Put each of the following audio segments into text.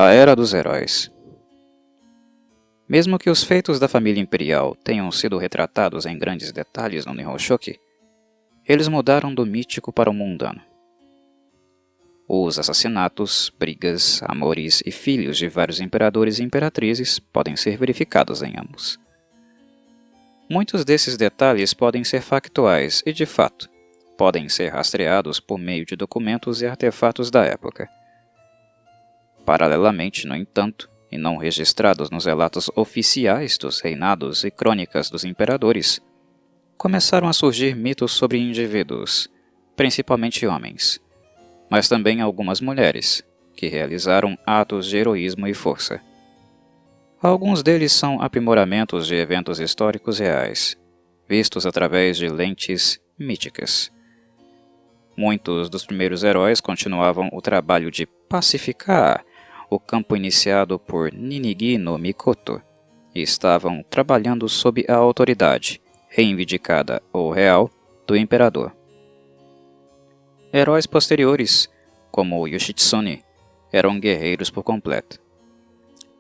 A Era dos Heróis. Mesmo que os feitos da família imperial tenham sido retratados em grandes detalhes no Nihonshoki, eles mudaram do mítico para o mundano. Os assassinatos, brigas, amores e filhos de vários imperadores e imperatrizes podem ser verificados em ambos. Muitos desses detalhes podem ser factuais e, de fato, podem ser rastreados por meio de documentos e artefatos da época. Paralelamente, no entanto, e não registrados nos relatos oficiais dos reinados e crônicas dos imperadores, começaram a surgir mitos sobre indivíduos, principalmente homens, mas também algumas mulheres, que realizaram atos de heroísmo e força. Alguns deles são aprimoramentos de eventos históricos reais, vistos através de lentes míticas. Muitos dos primeiros heróis continuavam o trabalho de pacificar o campo iniciado por Ninigi no Mikoto e estavam trabalhando sob a autoridade, reivindicada ou real, do imperador. Heróis posteriores, como Yoshitsune, eram guerreiros por completo.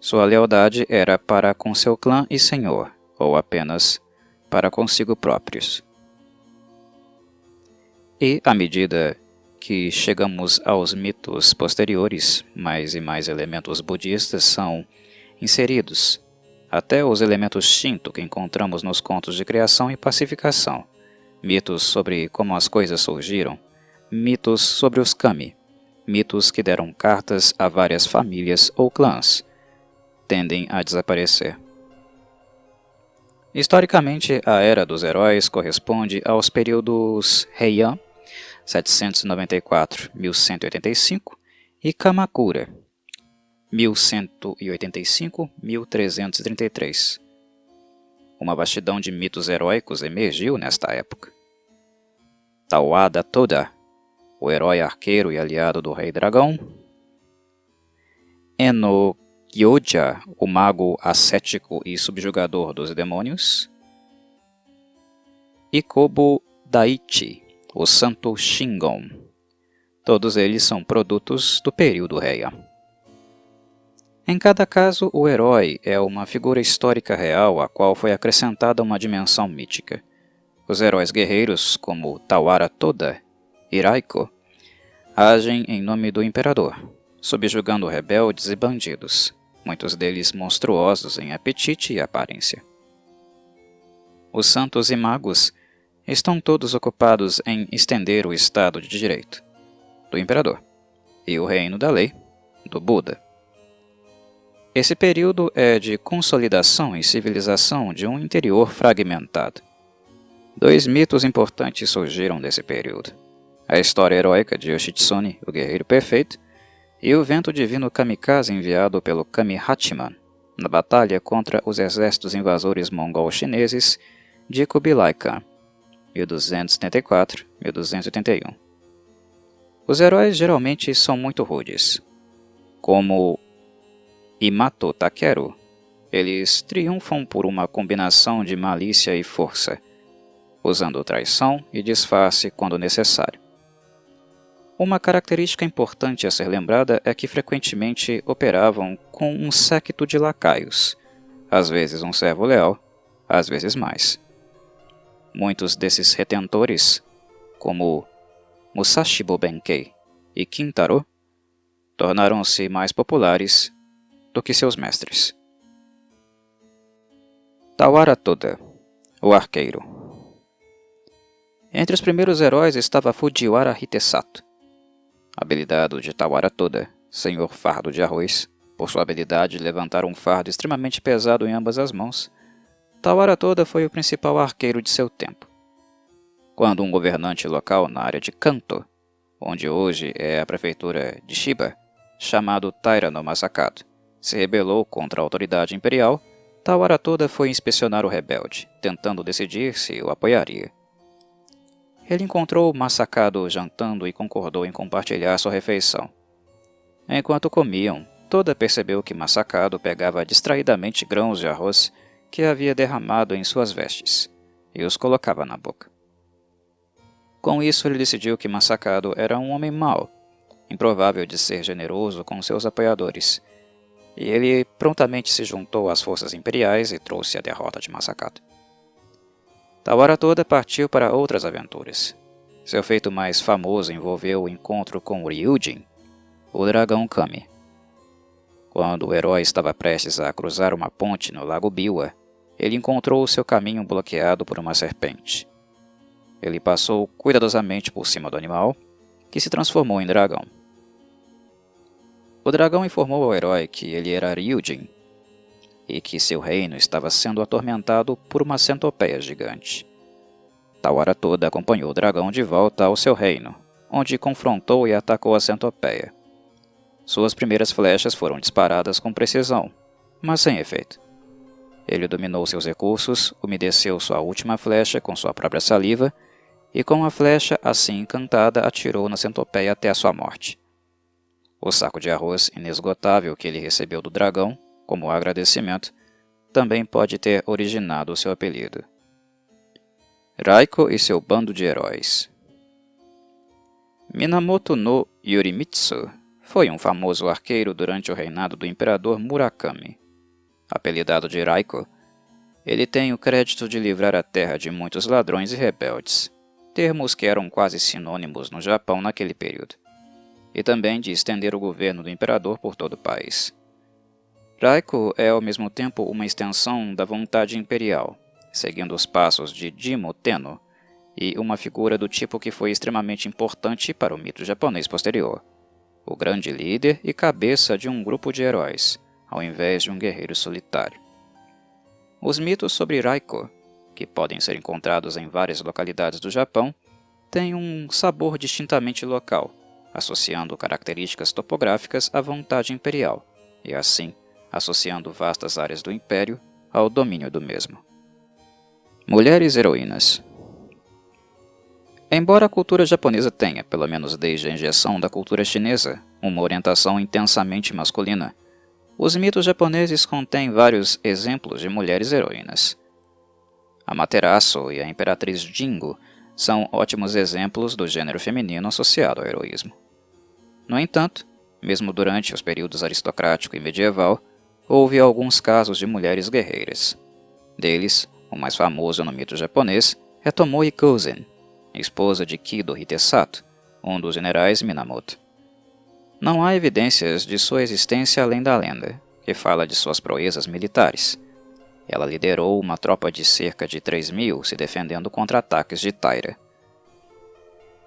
Sua lealdade era para com seu clã e senhor, ou apenas para consigo próprios. E, à medida que chegamos aos mitos posteriores, mais e mais elementos budistas são inseridos, até os elementos Shinto que encontramos nos contos de criação e pacificação, mitos sobre como as coisas surgiram, mitos sobre os kami, mitos que deram cartas a várias famílias ou clãs, tendem a desaparecer. Historicamente, a Era dos Heróis corresponde aos períodos Heian, 794-1185, e Kamakura, 1185-1333. Uma vastidão de mitos heróicos emergiu nesta época. Tawada Toda, o herói arqueiro e aliado do Rei Dragão. Eno Gyoja, o mago ascético e subjugador dos demônios. E Kobo Daichi, o Santo Shingon. Todos eles são produtos do período Heian. Em cada caso, o herói é uma figura histórica real a qual foi acrescentada uma dimensão mítica. Os heróis guerreiros, como Tawara Toda e Raiko, agem em nome do imperador, subjugando rebeldes e bandidos, muitos deles monstruosos em apetite e aparência. Os santos e magos estão todos ocupados em estender o Estado de Direito do imperador e o reino da lei do Buda. Esse período é de consolidação e civilização de um interior fragmentado. Dois mitos importantes surgiram desse período: a história heróica de Yoshitsune, o guerreiro perfeito, e o vento divino kamikaze enviado pelo Kami Hachiman na batalha contra os exércitos invasores mongol-chineses de Kubilai Khan, 1274-1281. Os heróis geralmente são muito rudes. Como Imato Takeru, eles triunfam por uma combinação de malícia e força, usando traição e disfarce quando necessário. Uma característica importante a ser lembrada é que frequentemente operavam com um séquito de lacaios, às vezes um servo leal, às vezes mais. Muitos desses retentores, como Musashibo Benkei e Kintaro, tornaram-se mais populares do que seus mestres. Tawara Toda, o arqueiro. Entre os primeiros heróis estava Fujiwara Hitesato, habilidade de Tawara Toda, senhor fardo de arroz. Por sua habilidade de levantar um fardo extremamente pesado em ambas as mãos, Tawara Toda foi o principal arqueiro de seu tempo. Quando um governante local na área de Kanto, onde hoje é a prefeitura de Shiba, chamado Taira no Masakado, se rebelou contra a autoridade imperial, Tawara Toda foi inspecionar o rebelde, tentando decidir se o apoiaria. Ele encontrou Masakado jantando e concordou em compartilhar sua refeição. Enquanto comiam, Toda percebeu que Masakado pegava distraidamente grãos de arroz que havia derramado em suas vestes e os colocava na boca. Com isso, ele decidiu que Masakado era um homem mau, improvável de ser generoso com seus apoiadores, e ele prontamente se juntou às forças imperiais e trouxe a derrota de Masakado. Tawara Toda partiu para outras aventuras. Seu feito mais famoso envolveu o encontro com Ryujin, o dragão Kami. Quando o herói estava prestes a cruzar uma ponte no Lago Biwa, ele encontrou seu caminho bloqueado por uma serpente. Ele passou cuidadosamente por cima do animal, que se transformou em dragão. O dragão informou ao herói que ele era Ryujin e que seu reino estava sendo atormentado por uma centopeia gigante. Tawara Toda acompanhou o dragão de volta ao seu reino, onde confrontou e atacou a centopeia. Suas primeiras flechas foram disparadas com precisão, mas sem efeito. Ele dominou seus recursos, umedeceu sua última flecha com sua própria saliva e com a flecha assim encantada atirou na centopeia até a sua morte. O saco de arroz inesgotável que ele recebeu do dragão, como agradecimento, também pode ter originado o seu apelido. Raiko e seu bando de heróis. Minamoto no Yorimitsu foi um famoso arqueiro durante o reinado do imperador Murakami. Apelidado de Raiko, ele tem o crédito de livrar a terra de muitos ladrões e rebeldes, termos que eram quase sinônimos no Japão naquele período, e também de estender o governo do imperador por todo o país. Raiko é ao mesmo tempo uma extensão da vontade imperial, seguindo os passos de Jimmu Tenno, e uma figura do tipo que foi extremamente importante para o mito japonês posterior, o grande líder e cabeça de um grupo de heróis, ao invés de um guerreiro solitário. Os mitos sobre Raiko, que podem ser encontrados em várias localidades do Japão, têm um sabor distintamente local, associando características topográficas à vontade imperial, e assim, associando vastas áreas do império ao domínio do mesmo. Mulheres heroínas. Embora a cultura japonesa tenha, pelo menos desde a injeção da cultura chinesa, uma orientação intensamente masculina, os mitos japoneses contêm vários exemplos de mulheres heroínas. Amaterasu e a Imperatriz Jingu são ótimos exemplos do gênero feminino associado ao heroísmo. No entanto, mesmo durante os períodos aristocrático e medieval, houve alguns casos de mulheres guerreiras. Deles, o mais famoso no mito japonês é Tomoe Gozen, esposa de Kido Hitesato, um dos generais Minamoto. Não há evidências de sua existência além da lenda, que fala de suas proezas militares. Ela liderou uma tropa de cerca de 3.000 se defendendo contra ataques de Taira.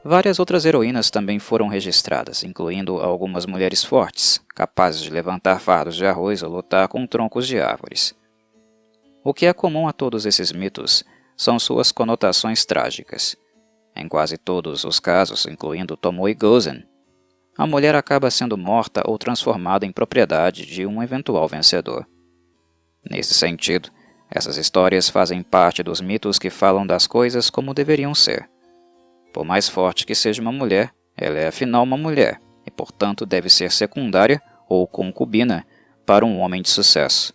Várias outras heroínas também foram registradas, incluindo algumas mulheres fortes, capazes de levantar fardos de arroz ou lutar com troncos de árvores. O que é comum a todos esses mitos são suas conotações trágicas. Em quase todos os casos, incluindo Tomoe Gozen, a mulher acaba sendo morta ou transformada em propriedade de um eventual vencedor. Nesse sentido, essas histórias fazem parte dos mitos que falam das coisas como deveriam ser. Por mais forte que seja uma mulher, ela é afinal uma mulher, e portanto deve ser secundária ou concubina para um homem de sucesso.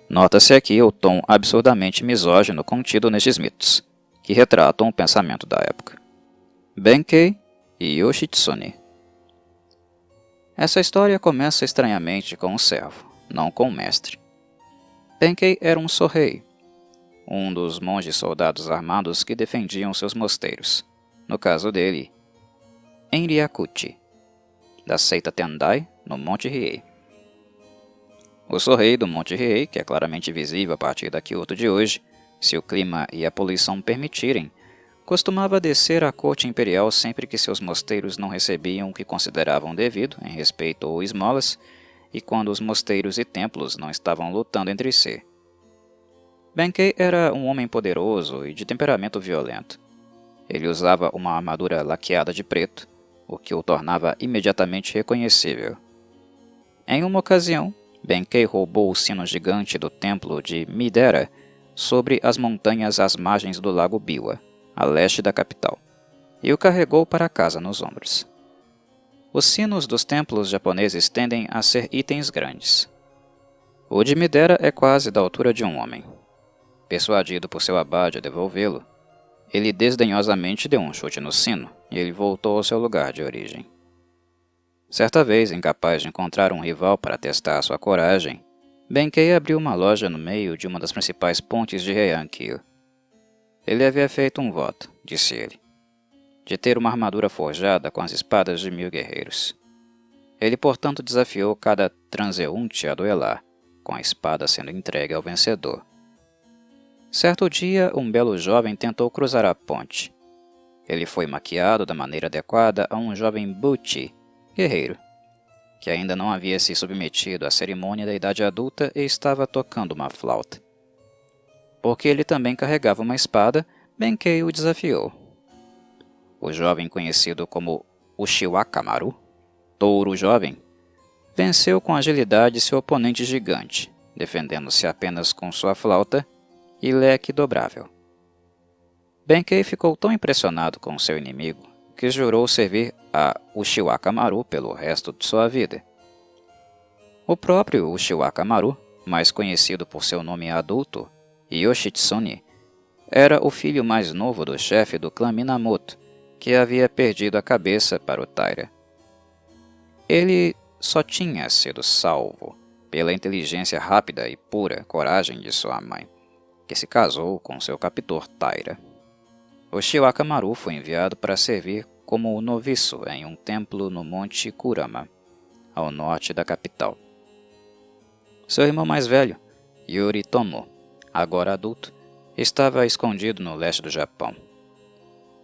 Nota-se aqui o tom absurdamente misógino contido nestes mitos, que retratam o pensamento da época. Benkei e Yoshitsune. Essa história começa estranhamente com um servo, não com um mestre. Benkei era um sorrei, um dos monges soldados armados que defendiam seus mosteiros, no caso dele, em Ryakuchi, da seita Tendai, no Monte Hiei. O sorrei do Monte Hiei, que é claramente visível a partir da Kyoto de hoje, se o clima e a poluição permitirem, costumava descer à corte imperial sempre que seus mosteiros não recebiam o que consideravam devido, em respeito ou esmolas, e quando os mosteiros e templos não estavam lutando entre si. Benkei era um homem poderoso e de temperamento violento. Ele usava uma armadura laqueada de preto, o que o tornava imediatamente reconhecível. Em uma ocasião, Benkei roubou o sino gigante do templo de Midera sobre as montanhas às margens do lago Biwa, a leste da capital, e o carregou para casa nos ombros. Os sinos dos templos japoneses tendem a ser itens grandes. O de Midera é quase da altura de um homem. Persuadido por seu abade a devolvê-lo, ele desdenhosamente deu um chute no sino e ele voltou ao seu lugar de origem. Certa vez, incapaz de encontrar um rival para testar sua coragem, Benkei abriu uma loja no meio de uma das principais pontes de Heian-kyo. Ele havia feito um voto, disse ele, de ter uma armadura forjada com as espadas de 1000 guerreiros. Ele, portanto, desafiou cada transeunte a duelar, com a espada sendo entregue ao vencedor. Certo dia, um belo jovem tentou cruzar a ponte. Ele foi maquiado da maneira adequada a um jovem Buchi, guerreiro, que ainda não havia se submetido à cerimônia da idade adulta e estava tocando uma flauta. Porque ele também carregava uma espada, Benkei o desafiou. O jovem conhecido como Ushiwaka-maru, Touro Jovem, venceu com agilidade seu oponente gigante, defendendo-se apenas com sua flauta e leque dobrável. Benkei ficou tão impressionado com seu inimigo que jurou servir a Ushiwaka-maru pelo resto de sua vida. O próprio Ushiwaka-maru, mais conhecido por seu nome adulto, Yoshitsune, era o filho mais novo do chefe do clã Minamoto, que havia perdido a cabeça para o Taira. Ele só tinha sido salvo pela inteligência rápida e pura coragem de sua mãe, que se casou com seu captor Taira. Ushiwaka-maru foi enviado para servir como noviço em um templo no Monte Kurama, ao norte da capital. Seu irmão mais velho, Yoritomo, agora adulto, estava escondido no leste do Japão.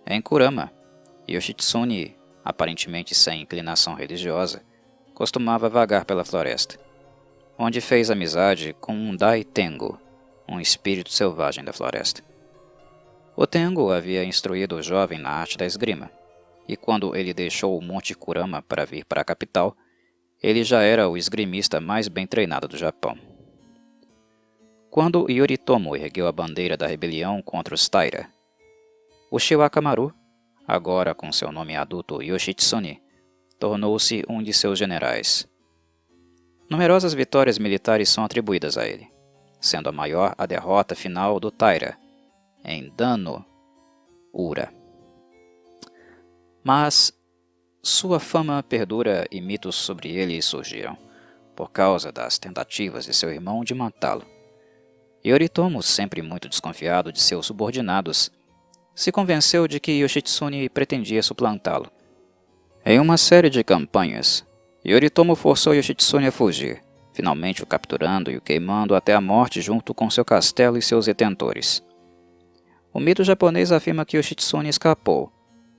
Em Kurama, Yoshitsune, aparentemente sem inclinação religiosa, costumava vagar pela floresta, onde fez amizade com um Dai Tengo, um espírito selvagem da floresta. O Tengo havia instruído o jovem na arte da esgrima, e quando ele deixou o Monte Kurama para vir para a capital, ele já era o esgrimista mais bem treinado do Japão. Quando Yoritomo ergueu a bandeira da rebelião contra os Taira, Ushiwaka-maru, agora com seu nome adulto Yoshitsune, tornou-se um de seus generais. Numerosas vitórias militares são atribuídas a ele, sendo a maior a derrota final do Taira, em Dano-ura. Mas sua fama perdura e mitos sobre ele surgiram, por causa das tentativas de seu irmão de matá-lo. Yoritomo, sempre muito desconfiado de seus subordinados, se convenceu de que Yoshitsune pretendia suplantá-lo. Em uma série de campanhas, Yoritomo forçou Yoshitsune a fugir, finalmente o capturando e o queimando até a morte junto com seu castelo e seus detentores. O mito japonês afirma que Yoshitsune escapou,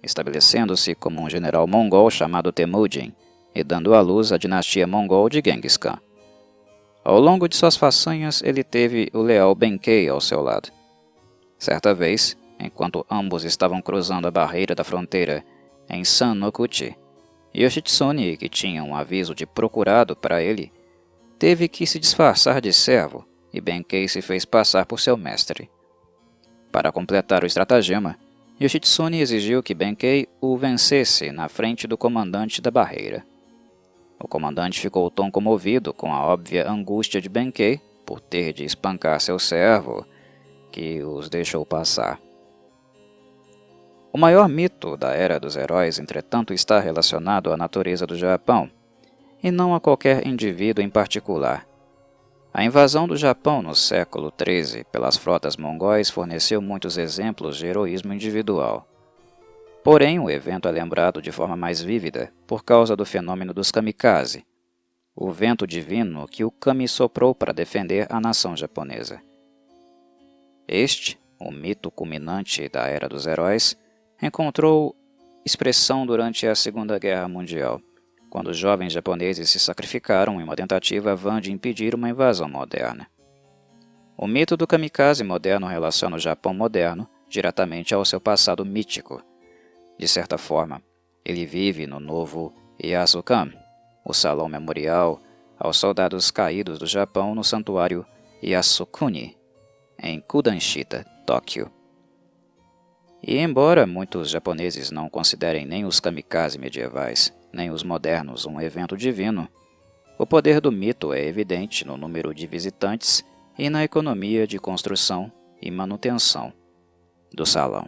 estabelecendo-se como um general mongol chamado Temujin e dando à luz a dinastia mongol de Genghis Khan. Ao longo de suas façanhas, ele teve o leal Benkei ao seu lado. Certa vez, enquanto ambos estavam cruzando a barreira da fronteira em San-no-Kuchi, Yoshitsune, que tinha um aviso de procurado para ele, teve que se disfarçar de servo e Benkei se fez passar por seu mestre. Para completar o estratagema, Yoshitsune exigiu que Benkei o vencesse na frente do comandante da barreira. O comandante ficou tão comovido com a óbvia angústia de Benkei por ter de espancar seu servo, que os deixou passar. O maior mito da Era dos Heróis, entretanto, está relacionado à natureza do Japão, e não a qualquer indivíduo em particular. A invasão do Japão no século XIII pelas frotas mongóis forneceu muitos exemplos de heroísmo individual. Porém, o evento é lembrado de forma mais vívida por causa do fenômeno dos kamikaze, o vento divino que o kami soprou para defender a nação japonesa. Este, o mito culminante da Era dos Heróis, encontrou expressão durante a Segunda Guerra Mundial, quando os jovens japoneses se sacrificaram em uma tentativa vã de impedir uma invasão moderna. O mito do kamikaze moderno relaciona o Japão moderno diretamente ao seu passado mítico. De certa forma, ele vive no novo Yasukan, o salão memorial aos soldados caídos do Japão no santuário Yasukuni, em Kudanshita, Tóquio. E embora muitos japoneses não considerem nem os kamikaze medievais, nem os modernos um evento divino, o poder do mito é evidente no número de visitantes e na economia de construção e manutenção do salão.